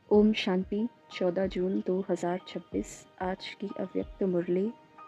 ओम शांति। 14 जून 2026। आज की अव्यक्त मुरली।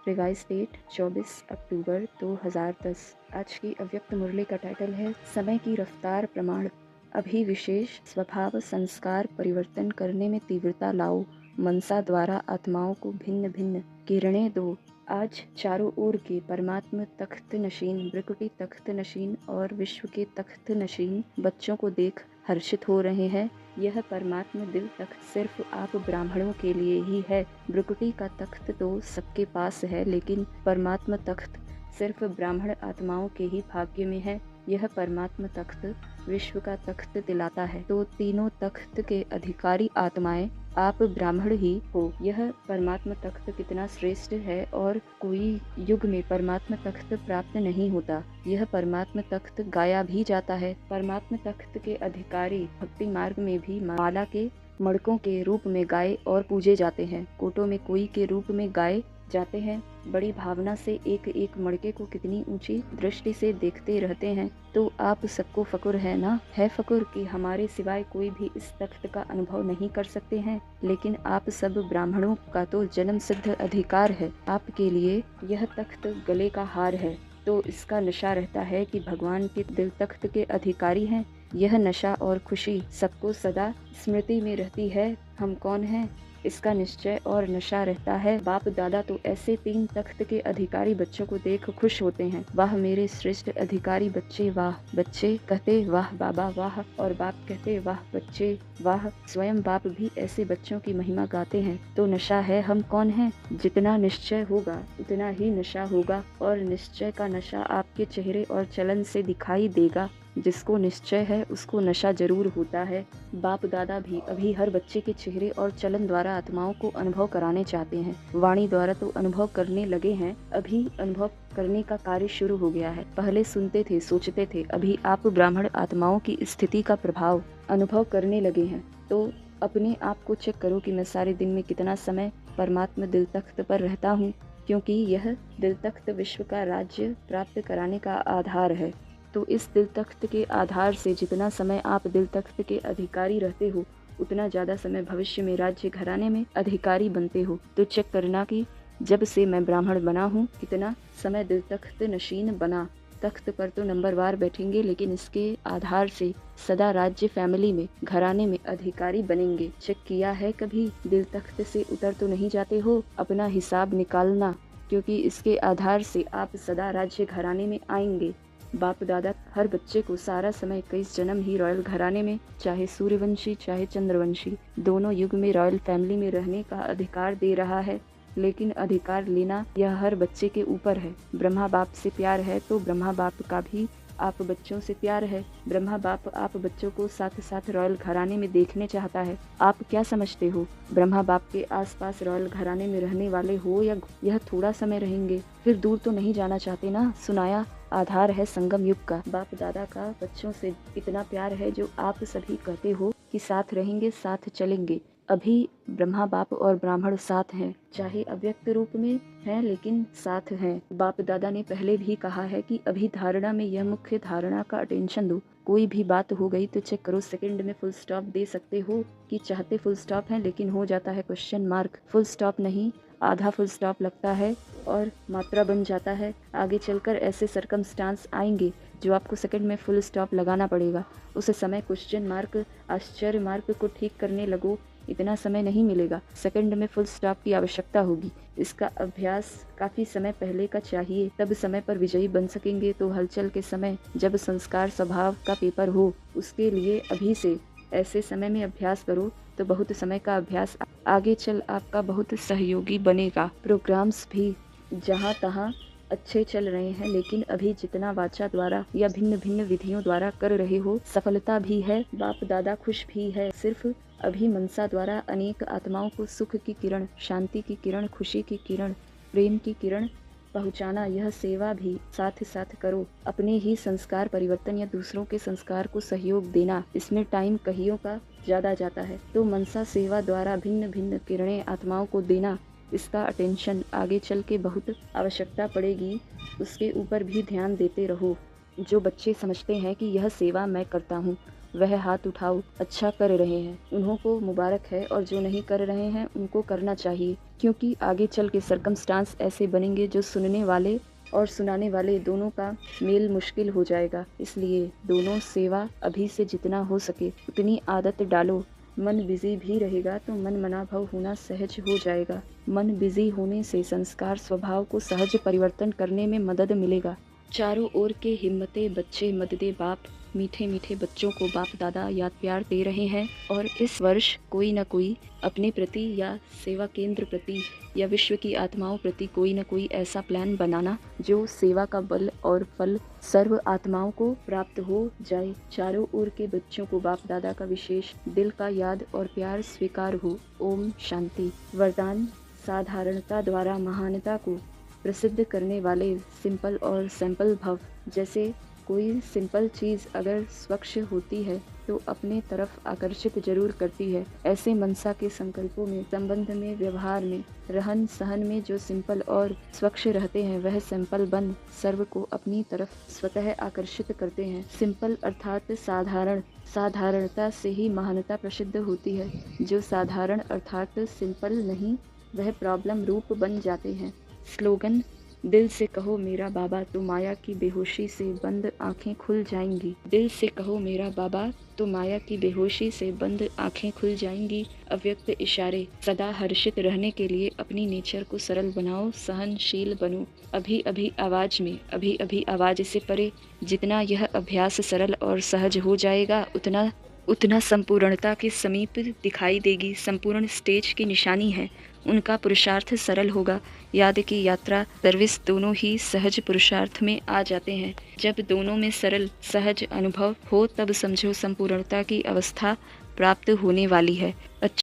रिवाइज डेट 24 अक्टूबर 2010। आज की अव्यक्त मुरली का टाइटल है समय की रफ्तार प्रमाण। अभी विशेष स्वभाव संस्कार परिवर्तन करने में तीव्रता लाओ। मनसा द्वारा आत्माओं को भिन्न भिन्न किरणें दो। आज चारों ओर के परमात्म तख्त नशीन, ब्रिकुटी तख्त नशीन और विश्व के तख्त नशीन बच्चों को देख हर्षित हो रहे हैं। यह परमात्म दिल तख्त सिर्फ आप ब्राह्मणों के लिए ही है। ब्रिकुटी का तख्त तो सबके पास है, लेकिन परमात्म तख्त सिर्फ ब्राह्मण आत्माओं के ही भाग्य में है। यह परमात्म तख्त विश्व का तख्त दिलाता है, तो तीनों तख्त के अधिकारी आत्माएं आप ब्राह्मण ही हो। यह परमात्म तख्त कितना श्रेष्ठ है और कोई युग में परमात्म तख्त प्राप्त नहीं होता। यह परमात्म तख्त गाया भी जाता है। परमात्म तख्त के अधिकारी भक्ति मार्ग में भी माला के मड़कों के रूप में गाए और पूजे जाते हैं। कोटों में कोई के रूप में गाए जाते हैं। बड़ी भावना से एक एक मड़के को कितनी ऊंची दृष्टि से देखते रहते हैं। तो आप सबको फकुर है ना? है फकुर कि हमारे सिवाय कोई भी इस तख्त का अनुभव नहीं कर सकते हैं। लेकिन आप सब ब्राह्मणों का तो जन्म सिद्ध अधिकार है। आपके लिए यह तख्त गले का हार है, तो इसका नशा रहता है कि भगवान के दिल तख्त के अधिकारी हैं। यह नशा और खुशी सबको सदा स्मृति में रहती है। हम कौन हैं, इसका निश्चय और नशा रहता है। बाप दादा तो ऐसे तीन तख्त के अधिकारी बच्चों को देख खुश होते हैं। वाह मेरे श्रेष्ठ अधिकारी बच्चे, वाह। बच्चे कहते वाह बाबा वाह, और बाप कहते वाह बच्चे वाह। स्वयं बाप भी ऐसे बच्चों की महिमा गाते हैं। तो नशा है। हम कौन हैं? जितना निश्चय होगा उतना ही नशा होगा, और निश्चय का नशा आपके चेहरे और चलन से दिखाई देगा। जिसको निश्चय है उसको नशा जरूर होता है। बाप दादा भी अभी हर बच्चे के चेहरे और चलन द्वारा आत्माओं को अनुभव कराने चाहते हैं। वाणी द्वारा तो अनुभव करने लगे हैं, अभी अनुभव करने का कार्य शुरू हो गया है। पहले सुनते थे, सोचते थे, अभी आप ब्राह्मण आत्माओं की स्थिति का प्रभाव अनुभव करने लगे हैं। तो अपने आप को चेक करो कि मैं सारे दिन में कितना समय परमात्मा दिल तख्त पर रहता हूँ, क्योंकि यह दिल तख्त विश्व का राज्य प्राप्त कराने का आधार है। तो इस दिल तख्त के आधार से जितना समय आप दिल तख्त के अधिकारी रहते हो, उतना ज़्यादा समय भविष्य में राज्य घराने में अधिकारी बनते हो। तो चेक करना कि जब से मैं ब्राह्मण बना हूँ कितना समय दिल तख्त नशीन बना। तख्त पर तो नंबरवार बैठेंगे, लेकिन इसके आधार से सदा राज्य फैमिली में घराने में अधिकारी बनेंगे। चेक किया है कभी? दिल तख्त से उतर तो नहीं जाते हो? अपना हिसाब निकालना, क्योंकि इसके आधार से आप सदा राज्य घराने में आएंगे। बाप दादा हर बच्चे को सारा समय 21 जन्म ही रॉयल घराने में, चाहे सूर्यवंशी चाहे चंद्रवंशी, दोनों युग में रॉयल फैमिली में रहने का अधिकार दे रहा है। लेकिन अधिकार लेना यह हर बच्चे के ऊपर है। ब्रह्मा बाप से प्यार है तो ब्रह्मा बाप का भी आप बच्चों से प्यार है। ब्रह्मा बाप आप बच्चों को साथ साथ रॉयल घराने में देखने चाहता है। आप क्या समझते हो, ब्रह्मा बाप के आसपास रॉयल घराने में रहने वाले हो या यह थोड़ा समय रहेंगे, फिर दूर तो नहीं जाना चाहते ना? सुनाया आधार है संगम युग का। बाप दादा का बच्चों से इतना प्यार है जो आप सभी कहते हो कि साथ रहेंगे, साथ चलेंगे। अभी ब्रह्मा बाप और ब्राह्मण साथ हैं, चाहे अव्यक्त रूप में हैं लेकिन साथ हैं। बाप दादा ने पहले भी कहा है कि अभी धारणा में यह मुख्य धारणा का अटेंशन दो। कोई भी बात हो गई तो चेक करो, सेकंड में फुल स्टॉप दे सकते हो कि चाहते फुल स्टॉप है लेकिन हो जाता है क्वेश्चन मार्क। फुल स्टॉप नहीं, आधा फुल स्टॉप लगता है और मात्रा बन जाता है। आगे चलकर ऐसे सरकमस्टांस आएंगे जो आपको सेकंड में फुल स्टॉप लगाना पड़ेगा। उस समय क्वेश्चन मार्क, आश्चर्य मार्क को ठीक करने लगो, इतना समय नहीं मिलेगा। सेकंड में फुल स्टॉप की आवश्यकता होगी। इसका अभ्यास काफी समय पहले का चाहिए, तब समय पर विजयी बन सकेंगे। तो हलचल के समय जब संस्कार स्वभाव का पेपर हो, उसके लिए अभी से ऐसे समय में अभ्यास करो तो बहुत समय का अभ्यास आगे चल आपका बहुत सहयोगी बनेगा। प्रोग्राम्स भी जहाँ तहाँ अच्छे चल रहे हैं, लेकिन अभी जितना वाचा द्वारा या भिन्न भिन्न विधियों द्वारा कर रहे हो, सफलता भी है, बाप दादा खुश भी है। सिर्फ अभी मनसा द्वारा अनेक आत्माओं को सुख की किरण, शांति की किरण, खुशी की किरण, प्रेम की किरण पहुंचाना, यह सेवा भी साथ साथ करो। अपने ही संस्कार परिवर्तन या दूसरों के संस्कार को सहयोग देना, इसमें टाइम कहियों का ज्यादा जाता है। तो मनसा सेवा द्वारा भिन्न भिन्न किरणें आत्माओं को देना, इसका अटेंशन आगे चल के बहुत आवश्यकता पड़ेगी। उसके ऊपर भी ध्यान देते रहो। जो बच्चे समझते हैं कि यह सेवा मैं करता हूँ, वह हाथ उठाओ, अच्छा कर रहे हैं उन्हों को मुबारक है, और जो नहीं कर रहे हैं उनको करना चाहिए, क्योंकि आगे चल के सर्कमस्टांस ऐसे बनेंगे जो सुनने वाले और सुनाने वाले दोनों का मेल मुश्किल हो जाएगा। इसलिए दोनों सेवा अभी से जितना हो सके उतनी आदत डालो। मन बिजी भी रहेगा तो मन मनाभाव होना सहज हो जाएगा। मन बिजी होने से संस्कार स्वभाव को सहज परिवर्तन करने में मदद मिलेगा। चारों ओर के हिम्मते बच्चे मददे बाप, मीठे मीठे बच्चों को बाप दादा याद प्यार दे रहे हैं, और इस वर्ष कोई न कोई अपने प्रति या सेवा केंद्र प्रति या विश्व की आत्माओं प्रति कोई न कोई ऐसा प्लान बनाना जो सेवा का बल और फल सर्व आत्माओं को प्राप्त हो जाए। चारों ओर के बच्चों को बाप दादा का विशेष दिल का याद और प्यार स्वीकार हो। ओम शांति। वरदान: साधारणता द्वारा महानता को प्रसिद्ध करने वाले सिंपल और सैंपल भव। जैसे कोई सिंपल चीज़ अगर स्वच्छ होती है तो अपने तरफ आकर्षित जरूर करती है। ऐसे मनसा के संकल्पों में, संबंध में, व्यवहार में, रहन सहन में जो सिंपल और स्वच्छ रहते हैं वह सैंपल बन सर्व को अपनी तरफ स्वतः आकर्षित करते हैं। सिंपल अर्थात साधारण। साधारणता से ही महानता प्रसिद्ध होती है। जो साधारण अर्थात सिंपल नहीं वह प्रॉब्लम रूप बन जाते हैं। स्लोगन: दिल से कहो मेरा बाबा तो माया की बेहोशी से बंद आंखें खुल जाएंगी। दिल से कहो मेरा बाबा तो माया की बेहोशी से बंद आंखें खुल जाएंगी। अव्यक्त इशारे: सदा हर्षित रहने के लिए अपनी नेचर को सरल बनाओ, सहनशील बनो। अभी अभी आवाज में, अभी अभी आवाज से परे। जितना यह अभ्यास सरल और सहज हो जाएगा उतना संपूर्णता के समीप दिखाई देगी। संपूर्ण स्टेज की निशानी है, उनका पुरुषार्थ सरल होगा। याद की यात्रा, सर्विस दोनों ही सहज पुरुषार्थ में आ जाते हैं। जब दोनों में सरल सहज अनुभव हो तब समझो संपूर्णता की अवस्था प्राप्त होने वाली है।